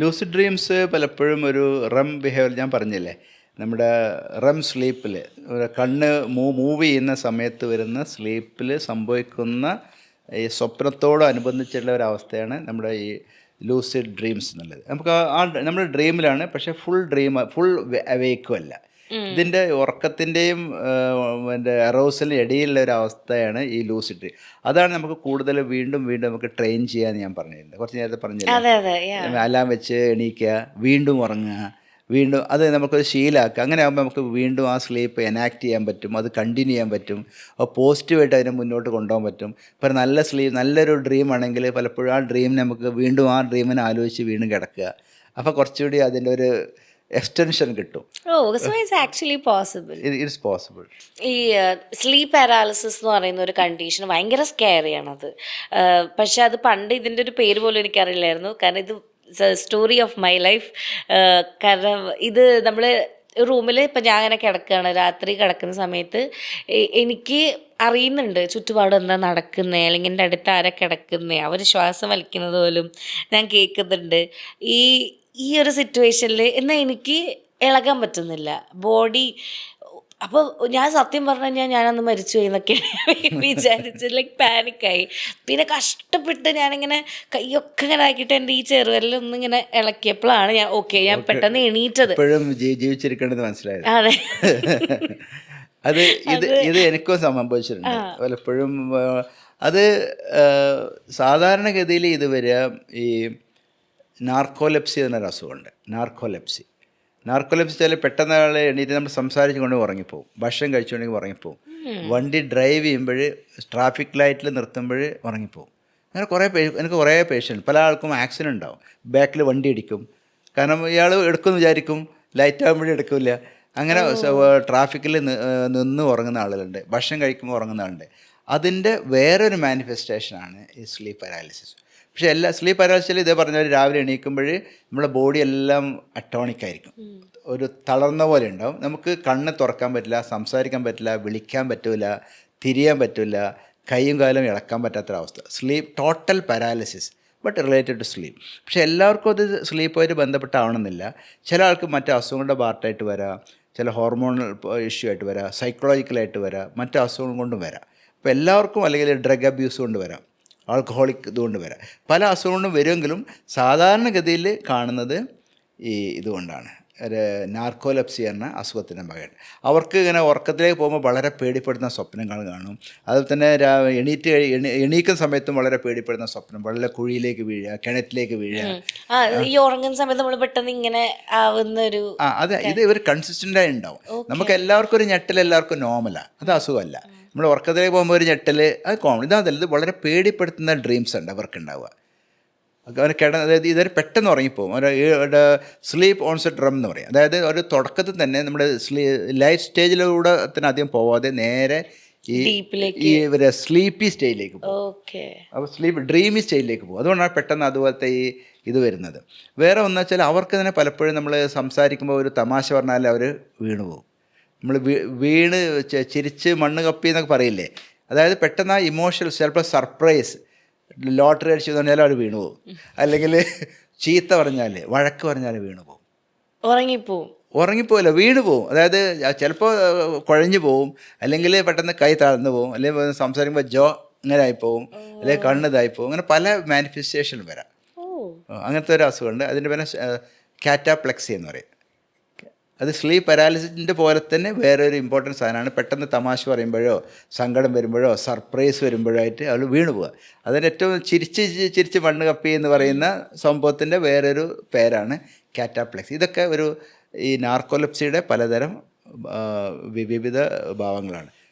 Lucid dreams പലപ്പോഴും ഒരു rum behaviour ഞാൻ പറഞ്ഞില്ലേ, നമ്മുടെ റം സ്ലീപ്പിൽ കണ്ണ് മൂവ് ചെയ്യുന്ന സമയത്ത് വരുന്ന സ്ലീപ്പിൽ സംഭവിക്കുന്ന ഈ സ്വപ്നത്തോടനുബന്ധിച്ചുള്ള ഒരവസ്ഥയാണ് നമ്മുടെ ഈ ലൂസിഡ് ഡ്രീംസ് എന്നുള്ളത്. നമുക്ക് നമ്മുടെ ഡ്രീമിലാണ്, പക്ഷേ ഫുൾ അവേക്കും അല്ല. ഇതിൻ്റെ ഉറക്കത്തിൻ്റെയും എൻ്റെ അറോസലിൻ്റെ ഇടയിലുള്ള ഒരു അവസ്ഥയാണ് ഈ ലൂസിഡ് ഡ്രീം. അതാണ് നമുക്ക് കൂടുതൽ വീണ്ടും വീണ്ടും നമുക്ക് ട്രെയിൻ ചെയ്യാമെന്ന് ഞാൻ പറഞ്ഞിരുന്നത്. കുറച്ച് നേരത്തെ പറഞ്ഞില്ല, അലാം വെച്ച് എണീക്കുക, വീണ്ടും ഉറങ്ങുക, വീണ്ടും അത് നമുക്കൊരു ശീലമാക്കുക. അങ്ങനെ ആകുമ്പോൾ നമുക്ക് വീണ്ടും ആ സ്ലീപ്പ് എനാക്ട് ചെയ്യാൻ പറ്റും, അത് കണ്ടിന്യൂ ചെയ്യാൻ പറ്റും, അപ്പോൾ പോസിറ്റീവായിട്ട് അതിനെ മുന്നോട്ട് കൊണ്ടുപോകാൻ പറ്റും. ഇപ്പോൾ നല്ലൊരു ഡ്രീം ആണെങ്കിൽ പലപ്പോഴും ആ ഡ്രീമിനെ നമുക്ക് വീണ്ടും ആ ഡ്രീമിനെ ആലോചിച്ച് വീണ്ടും കിടക്കുക. അപ്പോൾ കുറച്ചുകൂടി അതിൻ്റെ ഒരു എക്സ്റ്റൻഷൻ കിട്ടും. So it's actually possible. It's possible. ഈ സ്ലീപ്പ് പാരാലിസിസ് എന്ന് പറയുന്ന ഒരു കണ്ടീഷൻ ഭയങ്കര സ്കാരിയാണത്. പക്ഷെ അത് പണ്ട് ഇതിൻ്റെ ഒരു പേര് പോലും എനിക്കറിയില്ലായിരുന്നു. കാരണം ഇത് സ്റ്റോറി ഓഫ് മൈ ലൈഫ്. കാരണം ഇത് നമ്മൾ റൂമിൽ ഇപ്പം ഞാൻ അങ്ങനെ കിടക്കുകയാണ്, രാത്രി കിടക്കുന്ന സമയത്ത് എനിക്ക് അറിയുന്നുണ്ട് ചുറ്റുപാട് എന്താ നടക്കുന്നത്, അല്ലെങ്കിൽ എൻ്റെ അടുത്ത് ആരാ കിടക്കുന്നത്, അവർ ശ്വാസം വലിക്കുന്നത് പോലും ഞാൻ കേൾക്കുന്നുണ്ട്. ഈ ഈ ഒരു സിറ്റുവേഷനിൽ എന്നാൽ എനിക്ക് ഇളകാൻ പറ്റുന്നില്ല ബോഡി. അപ്പോൾ ഞാൻ സത്യം പറഞ്ഞു കഴിഞ്ഞാൽ ഞാനന്ന് മരിച്ചു പോയി എന്നൊക്കെ വിചാരിച്ച് പാനിക്കായി. പിന്നെ കഷ്ടപ്പെട്ട് ഞാനിങ്ങനെ കൈയൊക്കെ ഇങ്ങനെ ആക്കിയിട്ട് എൻ്റെ ഈ ചെറുവിരലൊന്നും ഇങ്ങനെ ഇളക്കിയപ്പോഴാണ് ഞാൻ പെട്ടെന്ന് എണീറ്റത്. ജീവിച്ചിരിക്കേണ്ടത് മനസ്സിലായത്. അതെ. ഇത് എനിക്കും സംഭവിച്ചിട്ടുണ്ട് പലപ്പോഴും. അത് സാധാരണഗതിയിൽ ഇത് വരിക ഈ നാർക്കോലെപ്സി എന്നൊരു അസുഖമുണ്ട്. നാർക്കോലെപ്സി വെച്ചാൽ പെട്ടെന്ന് ആൾ എണീറ്റ് നമ്മൾ സംസാരിച്ചു കൊണ്ട് ഉറങ്ങിപ്പോവും, ഭക്ഷണം കഴിച്ചുകൊണ്ടെങ്കിൽ ഉറങ്ങിപ്പോവും, വണ്ടി ഡ്രൈവ് ചെയ്യുമ്പോൾ ട്രാഫിക് ലൈറ്റിൽ നിർത്തുമ്പോൾ ഉറങ്ങിപ്പോവും. അങ്ങനെ എനിക്ക് കുറേ പേഷ്യൻ്റ്, പല ആൾക്കും ആക്സിഡൻ്റ് ഉണ്ടാവും, ബാക്കിൽ വണ്ടി ഇടിക്കും. കാരണം ഇയാൾ എടുക്കുമെന്ന് വിചാരിക്കും, ലൈറ്റ് ആകുമ്പോഴും എടുക്കില്ല. അങ്ങനെ ട്രാഫിക്കിൽ നിന്ന് ഉറങ്ങുന്ന ആളുകളുണ്ട്, ഭക്ഷണം കഴിക്കുമ്പോൾ ഉറങ്ങുന്ന ആളുണ്ട്. അതിൻ്റെ വേറൊരു മാനിഫെസ്റ്റേഷനാണ് ഈ സ്ലീപ്പ് പാരാലിസിസ്. പക്ഷേ സ്ലീപ്പ് പാരാലിസിസിൽ ഇതേ പറഞ്ഞാൽ രാവിലെ എണീക്കുമ്പോൾ നമ്മുടെ ബോഡി എല്ലാം അറ്റോണിക്കായിരിക്കും, ഒരു തളർന്ന പോലെ ഉണ്ടാവും. നമുക്ക് കണ്ണ് തുറക്കാൻ പറ്റില്ല, സംസാരിക്കാൻ പറ്റില്ല, വിളിക്കാൻ പറ്റില്ല, തിരിയാൻ പറ്റില്ല, കൈയും കാലും ഇളക്കാൻ പറ്റാത്തൊരവസ്ഥ. Total paralysis but related to sleep. പക്ഷേ എല്ലാവർക്കും അത് സ്ലീപ്പുമായിട്ട് ബന്ധപ്പെട്ടാവണമെന്നില്ല. ചില ആൾക്ക് മറ്റ് അസുഖങ്ങളുടെ പാർട്ടായിട്ട് വരാം, ചില ഹോർമോണൽ ഇഷ്യൂ ആയിട്ട് വരാം, സൈക്കോളജിക്കലായിട്ട് വരാം, മറ്റ് അസുഖങ്ങൾ കൊണ്ടും വരാം. അപ്പോൾ എല്ലാവർക്കും, അല്ലെങ്കിൽ ഡ്രഗ് അബ്യൂസ് കൊണ്ട് വരാം, ആൾക്കഹോളിക് ഇതുകൊണ്ട് വരാം, പല അസുഖങ്ങളും വരുമെങ്കിലും സാധാരണഗതിയിൽ കാണുന്നത് ഈ ഇതുകൊണ്ടാണ്. ഒരു നാർക്കോലെപ്സി എന്ന അസുഖത്തിൻ്റെ ഭാഗമായിട്ട് അവർക്ക് ഇങ്ങനെ ഉറക്കത്തിലേക്ക് പോകുമ്പോൾ വളരെ പേടിപ്പെടുന്ന സ്വപ്നങ്ങൾ കാണും. അതുപോലെ തന്നെ എണീക്കുന്ന സമയത്തും വളരെ പേടിപ്പെടുന്ന സ്വപ്നം, വളരെ കുഴിയിലേക്ക് വീഴുക, കിണറ്റിലേക്ക് വീഴുക. ഈ ഉറങ്ങുന്ന സമയത്ത് നമ്മൾ പെട്ടെന്ന് ഇങ്ങനെ ആവുന്ന ഒരു അതെ, ഇത് ഇവർ കൺസിസ്റ്റൻ്റായി ഉണ്ടാവും. നമുക്ക് എല്ലാവർക്കും ഒരു ഞെട്ടൽ എല്ലാവർക്കും നോർമലാണ്, അത് അസുഖമല്ല. നമ്മൾ ഉറക്കത്തിലേക്ക് പോകുമ്പോൾ ഒരു ഞെട്ടൽ അത് കോമൺ. ഇതല്ല, ഇത് വളരെ പേടിപ്പെടുത്തുന്ന ഡ്രീംസ് ഉണ്ട് അവർക്ക് ഉണ്ടാവുക. അതായത് ഇതൊരു പെട്ടെന്ന് ഉറങ്ങിപ്പോകും. ഒരു സ്ലീപ്പ് ഓൺസെറ്റ് ഡ്രം എന്ന് പറയും. അതായത് ഒരു തുടക്കത്തിൽ തന്നെ നമ്മുടെ ലൈഫ് സ്റ്റേജിലൂടെ തന്നെ അധികം പോവാതെ നേരെ ഈ ഇവരെ സ്ലീപ്പി സ്റ്റേജിലേക്ക് പോകും. അപ്പോൾ ഡ്രീമി സ്റ്റേജിലേക്ക് പോകും. അതുകൊണ്ടാണ് പെട്ടെന്ന് അതുപോലത്തെ ഇത് വരുന്നത്. വേറെ ഒന്നു വെച്ചാൽ അവർക്ക് തന്നെ പലപ്പോഴും നമ്മൾ സംസാരിക്കുമ്പോൾ ഒരു തമാശ പറഞ്ഞാൽ അവർ വീണു പോകും. നമ്മൾ വീണ് ചിരിച്ച് മണ്ണ് കപ്പി എന്നൊക്കെ പറയില്ലേ, അതായത് പെട്ടെന്ന് ആ ഇമോഷണൽ, ചിലപ്പോൾ സർപ്രൈസ്, ലോട്ടറി അടിച്ചു പറഞ്ഞാൽ അവർ വീണു പോകും, അല്ലെങ്കിൽ ചീത്ത പറഞ്ഞാൽ, വഴക്ക് പറഞ്ഞാൽ വീണു പോകും, ഉറങ്ങിപ്പോവില്ല, വീണു പോകും. അതായത് ചിലപ്പോൾ കുഴഞ്ഞു പോവും, അല്ലെങ്കിൽ പെട്ടെന്ന് കൈ താഴ്ന്നു പോകും, അല്ലെങ്കിൽ സംസാരിക്കുമ്പോൾ ഇങ്ങനെ ആയിപ്പോവും, അല്ലെങ്കിൽ കണ്ണിതായിപ്പോവും. അങ്ങനെ പല മാനിഫെസ്റ്റേഷനും വരാം. അങ്ങനത്തെ ഒരു അസുഖമുണ്ട്. അതിൻ്റെ പേര് കാറ്റാപ്ലെക്സി എന്ന് പറയും. അത് സ്ലീപ്പ് പാരാലിസിസിൻ്റെ പോലെ തന്നെ വേറൊരു ഇമ്പോർട്ടൻറ്റ് സാധനമാണ്. പെട്ടെന്ന് തമാശ പറയുമ്പോഴോ സങ്കടം വരുമ്പോഴോ സർപ്രൈസ് വരുമ്പോഴോ ആയിട്ട് അവൾ വീണു പോവുക. അതിന് ഏറ്റവും ചിരിച്ച് മണ്ണ് കപ്പി എന്ന് പറയുന്ന സംഭവത്തിൻ്റെ വേറൊരു പേരാണ് കാറ്റാപ്ലെക്സി. ഇതൊക്കെ ഈ നാർക്കോലെപ്സിയുടെ പലതരം വിവിധ ഭാവങ്ങളാണ്.